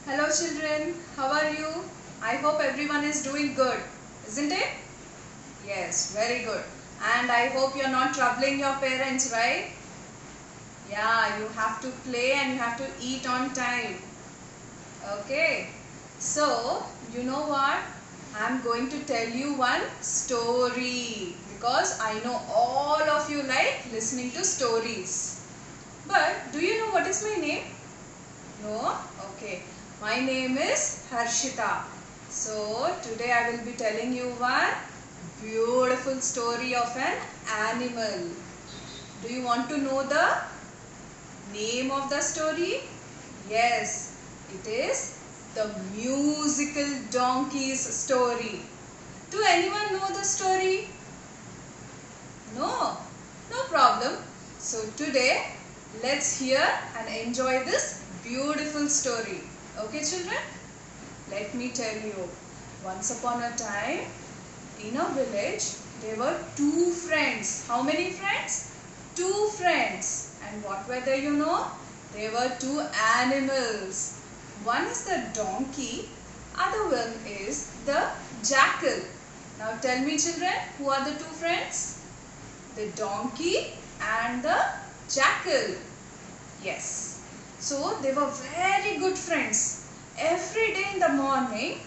Hello children, how are you? I hope everyone is doing good, isn't it? Yes, very good. And I hope you're not troubling your parents, right? Yeah, you have to play and you have to eat on time. Okay. So, you know what? I'm going to tell you one story because I know all of you like listening to stories. But do you know what is my name? No? Okay. My name is Harshita. So, today I will be telling you one beautiful story of an animal. Do you want to know the name of the story? Yes, it is the musical donkey's story. Do anyone know the story? No? No problem. So today, let's hear and enjoy this beautiful story. Okay children? Let me tell you. Once upon a time, in a village, there were two friends. How many friends? Two friends. And what were they, you know? They were two animals. One is the donkey, other one is the jackal. Now tell me children, who are the two friends? The donkey and the jackal. Yes. So they were very good friends. Every day in the morning,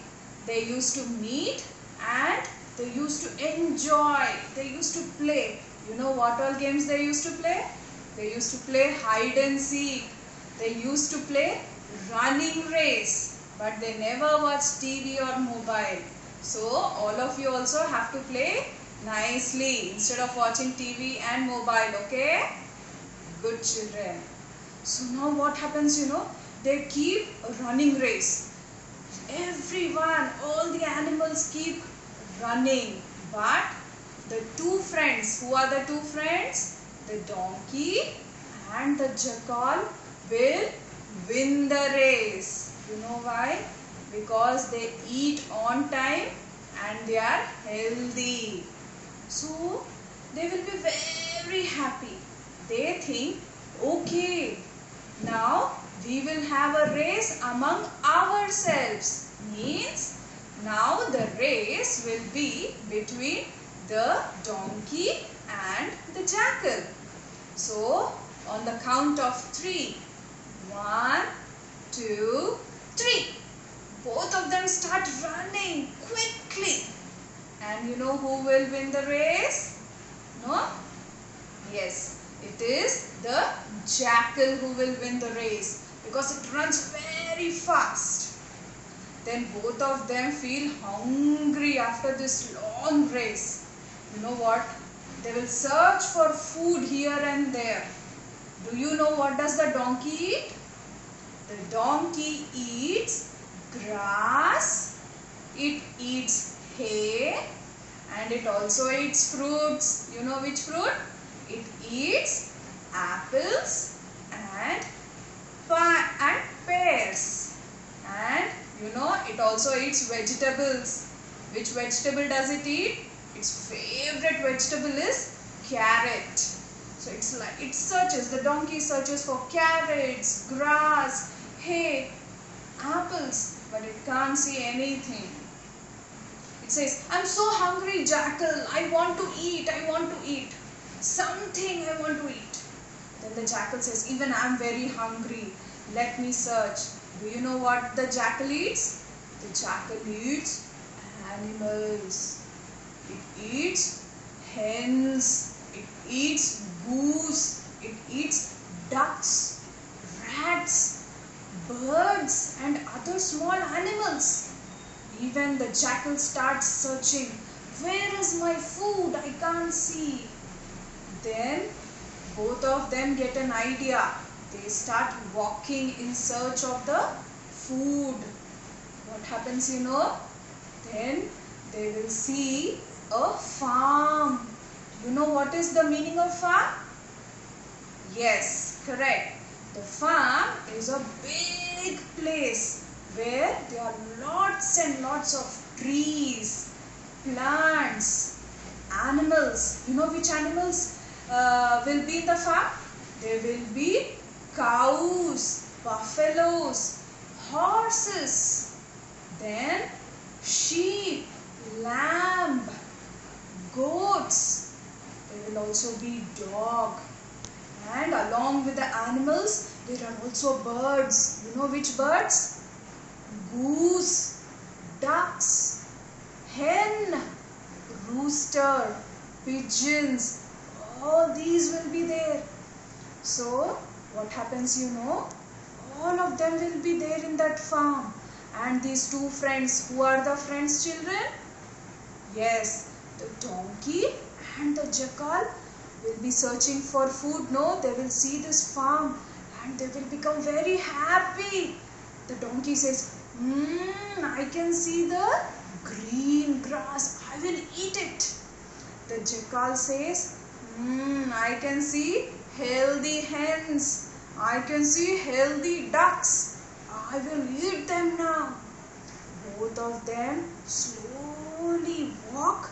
they used to meet and they used to enjoy. They used to play. You know what all games they used to play? They used to play hide and seek. They used to play running race. But they never watched TV or mobile. So all of you also have to play nicely instead of watching TV and mobile. Okay? Good children. So now what happens, you know? They keep a running race. Everyone, all the animals keep running. But the two friends, who are the two friends? The donkey and the jackal will win the race. You know why? Because they eat on time and they are healthy. So they will be very happy. They think, okay, now we will have a race among ourselves. Means now the race will be between the donkey and the jackal. So on the count of 3, 1, 2, 3. Both of them start running quickly. And you know who will win the race? No? Yes, it is the jackal who will win the race because it runs very fast. Then both of them feel hungry after this long race. You know what? They will search for food here and there. Do you know what does the donkey eat? The donkey eats grass, it eats hay, and it also eats fruits. You know which fruit? It eats apples and pears. And you know it also eats vegetables. Which vegetable does it eat? Its favorite vegetable is carrot. So it's like it searches, the donkey searches for carrots, grass, hay, apples, but it can't see anything. It says, I'm so hungry, jackal, I want to eat, something I want to eat. Then the jackal says, even I'm very hungry, let me search. Do you know what the jackal eats? The jackal eats animals. It eats hens, it eats goose, it eats ducks, rats, birds and other small animals. Even the jackal starts searching. Where is my food? I can't see. Then both of them get an idea. They start walking in search of the food. What happens, you know? Then they will see a farm. You know what is the meaning of farm? Yes, correct. The farm is a big place where there are lots and lots of trees, plants, animals. You know which animals will be in the farm? There will be cows, buffaloes, horses, then sheep, lamb, goats. There will also be dog. And along with the animals, there are also birds. You know which birds? Goose, ducks, hen, rooster, pigeons. All these will be there. So what happens, you know? All of them will be there in that farm. And these two friends, who are the friends, children? Yes, the donkey and the jackal will be searching for food. No, they will see this farm and they will become very happy. The donkey says, I can see the green grass. I will eat it. The jackal says, I can see healthy hens. I can see healthy ducks. I will eat them now. Both of them slowly walk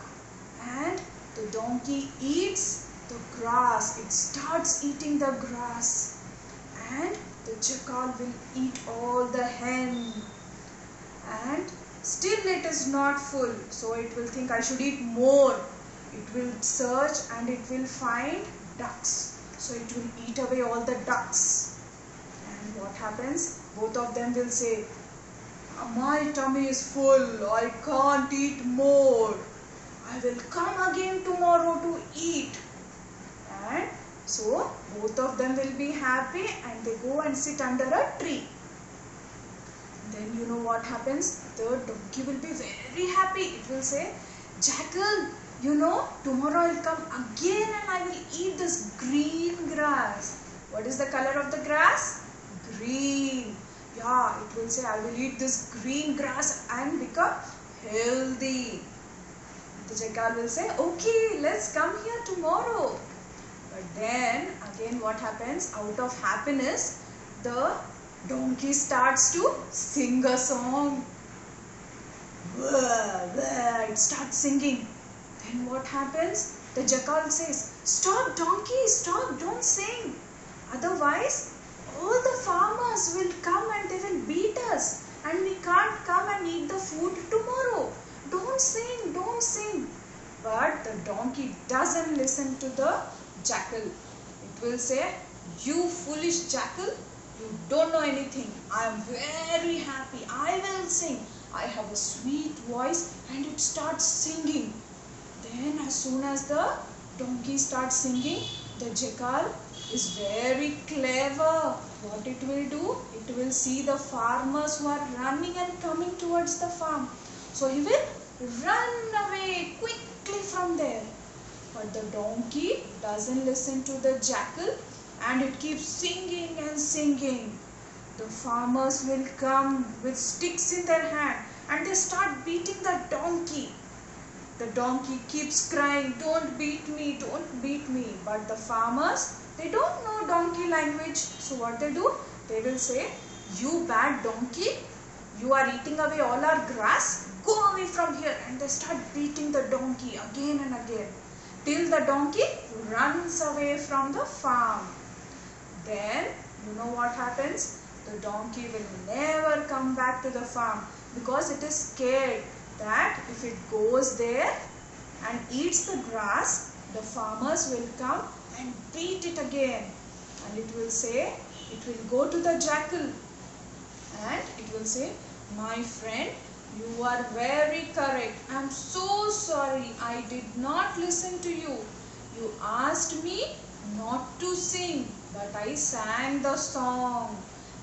and the donkey eats the grass. It starts eating the grass. And the jackal will eat all the hen. And still it is not full. So it will think I should eat more. It will search and it will find ducks. So it will eat away all the ducks. And what happens? Both of them will say, my tummy is full. I can't eat more. I will come again tomorrow to eat. And so both of them will be happy and they go and sit under a tree. Then you know what happens? The donkey will be very happy. It will say, jackal, you know, tomorrow I will come again and I will eat this green grass. What is the color of the grass? Green. Yeah, it will say, I will eat this green grass and become healthy. The jackal will say, okay, let's come here tomorrow. But then again what happens? Out of happiness, the donkey starts to sing a song. It starts singing. Then what happens? The jackal says, stop donkey, stop, don't sing. Otherwise, all the farmers will come and they will beat us. And we can't come and eat the food tomorrow. Don't sing, don't sing. But the donkey doesn't listen to the jackal. It will say, you foolish jackal, you don't know anything. I am very happy. I will sing. I have a sweet voice, and it starts singing. Then as soon as the donkey starts singing, the jackal is very clever. What it will do? It will see the farmers who are running and coming towards the farm. So he will run away quickly from there. But the donkey doesn't listen to the jackal and it keeps singing and singing. The farmers will come with sticks in their hand and they start beating the donkey. The donkey keeps crying, don't beat me, don't beat me. But the farmers, they don't know donkey language. So what they do? They will say, you bad donkey, you are eating away all our grass. Go away from here. And they start beating the donkey again and again, till the donkey runs away from the farm. Then, you know what happens? The donkey will never come back to the farm because it is scared that if it goes there and eats the grass, the farmers will come and beat it again. And it will say, it will go to the jackal and it will say, my friend, you are very correct. I am so sorry. I did not listen to you. You asked me not to sing, but I sang the song.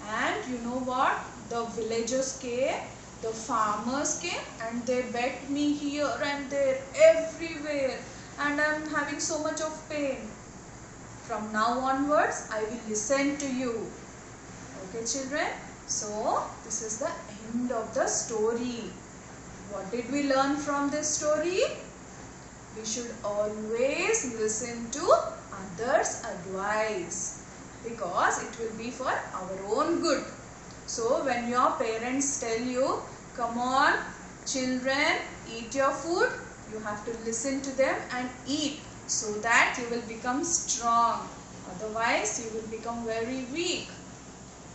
And you know what? The villagers came, the farmers came, and they begged me here and there, everywhere. And I am having so much of pain. From now onwards, I will listen to you. Okay, children? So, this is the end of the story. What did we learn from this story? We should always listen to others' advice because it will be for our own good. So, when your parents tell you, come on, children, eat your food, you have to listen to them and eat so that you will become strong. Otherwise, you will become very weak.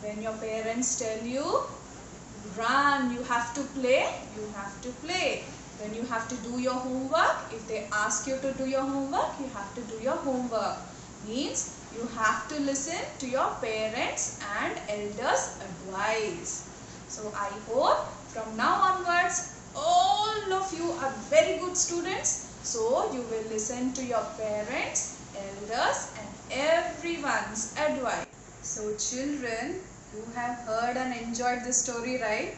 When your parents tell you, you run, you have to play, you have to play. When you have to do your homework, if they ask you to do your homework, you have to do your homework. Means you have to listen to your parents and elders' advice. So I hope from now onwards, all of you are very good students. So you will listen to your parents, elders and everyone's advice. So children, you have heard and enjoyed this story, right?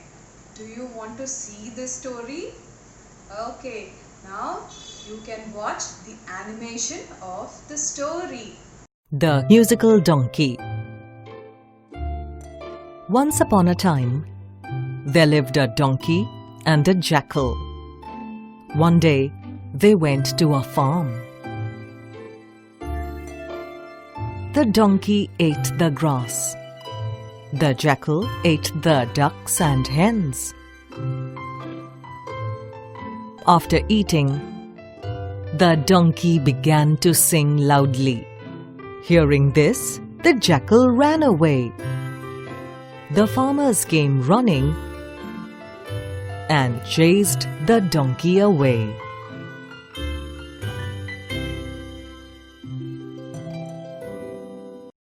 Do you want to see this story? Okay, now you can watch the animation of the story. The Musical Donkey. Once upon a time, there lived a donkey and a jackal. One day, they went to a farm. The donkey ate the grass. The jackal ate the ducks and hens. After eating, the donkey began to sing loudly. Hearing this, the jackal ran away. The farmers came running and chased the donkey away.